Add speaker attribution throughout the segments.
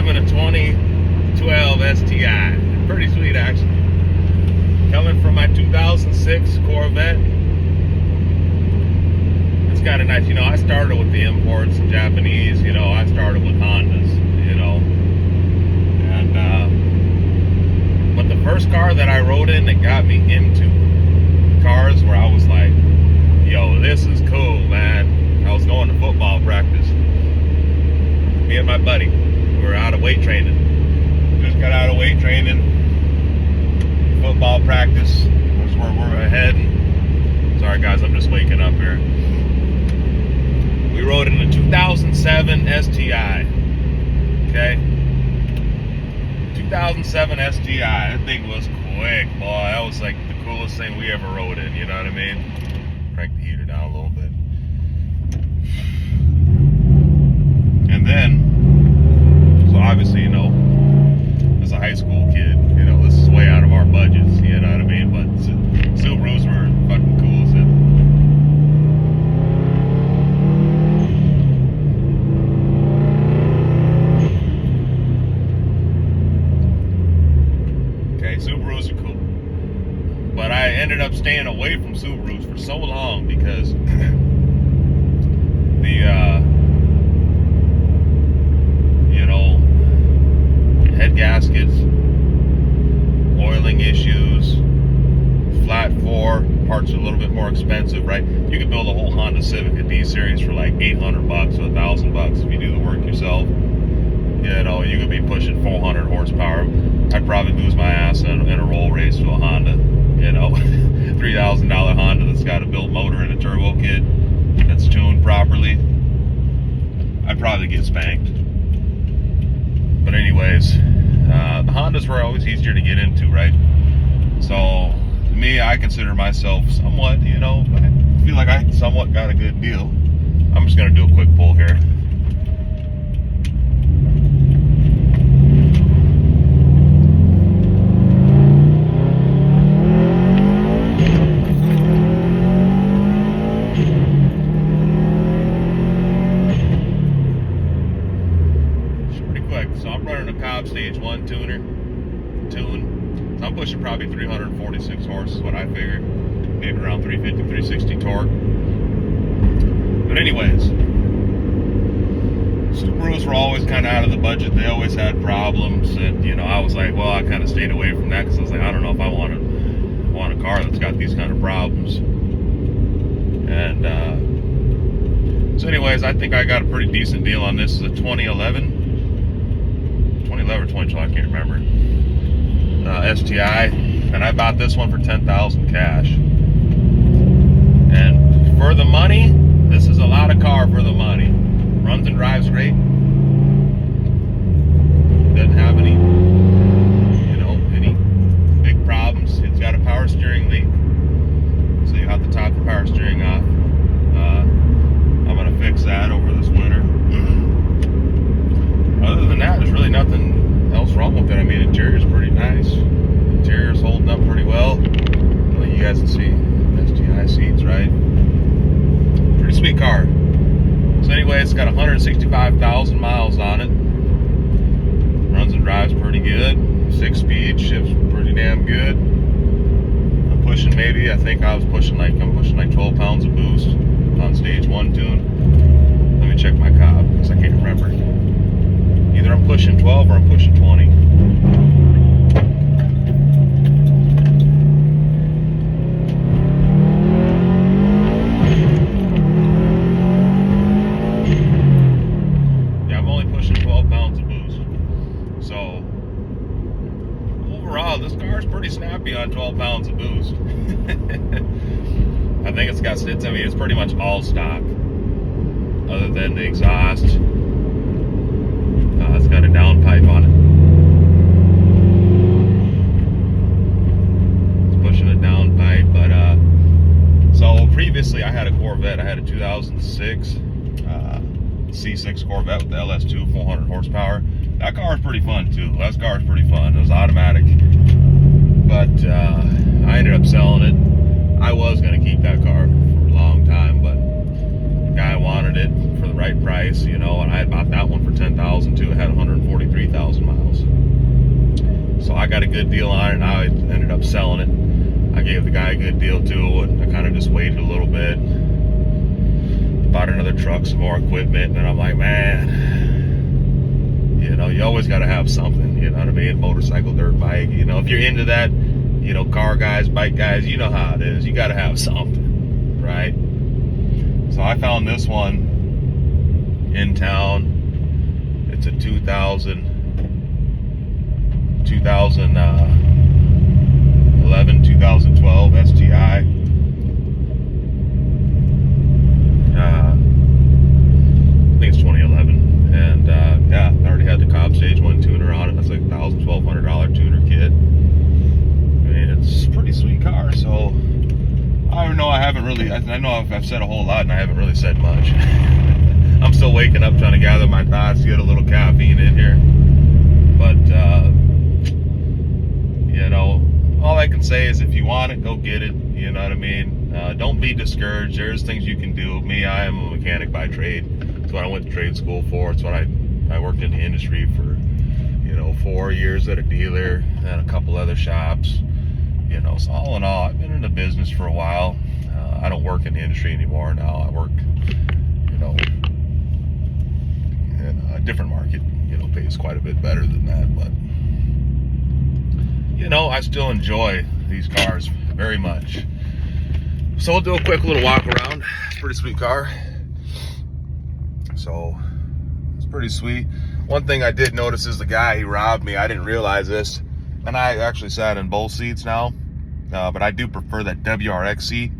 Speaker 1: driving a 2012 STI. Pretty sweet, actually. Coming from my 2006 Corvette. It's kind of nice. You know, I started with the imports and Japanese. You know, I started with Hondas, you know. And, but the first car that I rode in that got me into cars where I was like, yo, this is cool, man. I was going to football practice. Me and my buddy, we were out of weight training. Just got out of weight training. Football practice was where we're heading. Sorry guys, I'm just waking up here. We rode in a 2007 STI. Okay? 2007 STI. That thing was quick, boy. That was like the coolest thing we ever rode in, you know what I mean? Crank the heater down a little bit. And then, so obviously, you know, as a high school kid, you know, this is way out of our budgets, you know what I mean? But Subarus were fucking cool as hell. Okay, Subarus are cool. But I ended up staying away from Subarus for so long because you know, head gaskets, oiling issues, flat 4, parts are a little bit more expensive, right? You could build a whole Honda Civic, a D series for like $800 or $1,000 if you do the work yourself. You know, you could be pushing 400 horsepower. I'd probably lose my ass in a roll race to a Honda, you know, $3,000 Honda that's got a built motor and a turbo kit that's tuned properly. I'd probably get spanked. But anyways, the Hondas were always easier to get into, right? So, me, I consider myself somewhat, you know, I feel like I somewhat got a good deal. I'm just going to do a quick pull here. So I'm running a Cobb Stage 1 tune. So I'm pushing probably 346 horses, what I figure. Maybe around 350, 360 torque. But anyways, Subarus were always kind of out of the budget. They always had problems. And, you know, I was like, well, I kind of stayed away from that because I was like, I don't know if I want a car that's got these kind of problems. And, so anyways, I think I got a pretty decent deal on this. It's a 2011 or 2012, I can't remember, STI, and I bought this one for $10,000 cash. And for the money, this is a lot of car for the money. Runs and drives great. Doesn't have any, you know, any big problems. It's got a power steering leak, so you have to top the power steering off. I'm gonna fix that over this winter. Other than that, there's really nothing else wrong with it. I mean, interior's pretty nice. Interior's holding up pretty well. Well, you guys can see STI seats, right? Pretty sweet car. So anyway, it's got 165,000 miles on it. Runs and drives pretty good. 6-speed, shifts pretty damn good. I'm pushing maybe, I think I'm pushing like 12 pounds of boost on Stage 1 tune. Let me check my Cobb because I can't remember. Either I'm pushing 12 or I'm pushing 20. Yeah, I'm only pushing 12 pounds of boost. So, overall, this car's pretty snappy on 12 pounds of boost. I think it's pretty much all stock. Other than the exhaust. It's got a downpipe on it. It's pushing a downpipe, but so previously I had a Corvette. I had a 2006 C6 Corvette with the LS2 400 horsepower. That car is pretty fun too. That car is pretty fun. It was automatic, but I ended up selling it. I was going to keep that car for a long time, but the guy wanted it for the right price, you know, and I had bought that one for $10,000 too. It had 143,000 good deal on it, and I ended up selling it. I gave the guy a good deal too, and I kind of just waited a little bit. Bought another truck, some more equipment, and I'm like, man, you know, you always got to have something, you know what I mean? Motorcycle, dirt bike, you know, if you're into that, you know, car guys, bike guys, you know how it is. You got to have something, right? So I found this one in town. It's a 2011, 2012 STI. I think it's 2011, and yeah, I already had the Cobb Stage 1 tuner on it. That's like $1,200 tuner kit. I mean, it's a pretty sweet car. So I don't know. I haven't really. I know I've said a whole lot, and I haven't really said much. I'm still waking up, trying to gather my thoughts, get a little caffeine in here. But you know, all I can say is, if you want it, go get it. You know what I mean? Don't be discouraged. There's things you can do. Me, I am a mechanic by trade. That's what I went to trade school for. It's what I worked in the industry for, you know, 4 years at a dealer and a couple other shops. You know, so all in all, I've been in the business for a while. I don't work in the industry anymore now. I work, you know, in a different market. You know, pays quite a bit better than that. But, you know, I still enjoy these cars very much. So we'll do a quick little walk around. It's a pretty sweet car. So it's pretty sweet. One thing I did notice is the guy, he robbed me. I didn't realize this. And I actually sat in both seats now. But I do prefer that WRX seat.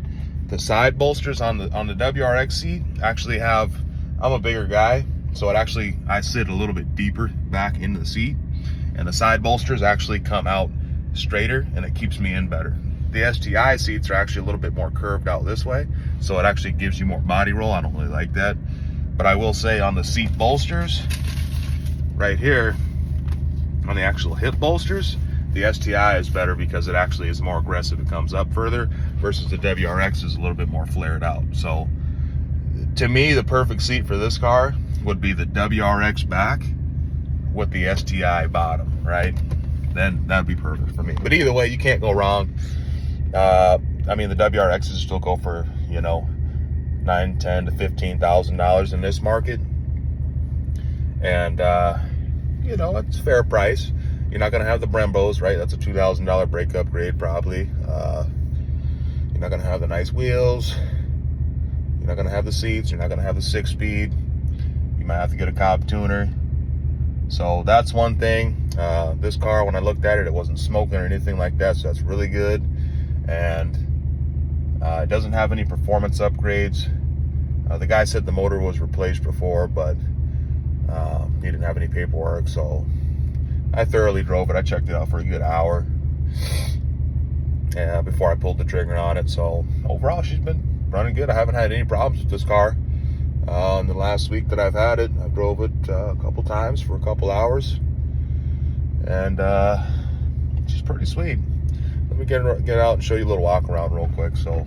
Speaker 1: The side bolsters on the WRX seat actually have, I'm a bigger guy, so it actually, I sit a little bit deeper back into the seat. And the side bolsters actually come out straighter, and it keeps me in better. The STI seats are actually a little bit more curved out this way, so it actually gives you more body roll. I don't really like that. But I will say, on the seat bolsters, right here, on the actual hip bolsters, the STI is better because it actually is more aggressive. It comes up further, versus the WRX is a little bit more flared out. So to me, the perfect seat for this car would be the WRX back with the STI bottom, right? Then that'd be perfect for me. But either way, you can't go wrong. I mean, the WRXs still go for, you know, $9,000, $10,000 to $15,000 in this market. And, you know, it's a fair price. You're not going to have the Brembos, right? That's a $2,000 brake upgrade, probably. You're not going to have the nice wheels. You're not going to have the seats. You're not going to have the 6-speed. You might have to get a Cobb tuner. So that's one thing. This car, when I looked at it, it wasn't smoking or anything like that, so that's really good. And it doesn't have any performance upgrades. The guy said the motor was replaced before, but he didn't have any paperwork, so I thoroughly drove it. I checked it out for a good hour before I pulled the trigger on it. So overall, she's been running good. I haven't had any problems with this car. In the last week that I've had it, I drove it a couple times for a couple hours, and she's pretty sweet. Let me get out and show you a little walk around real quick. So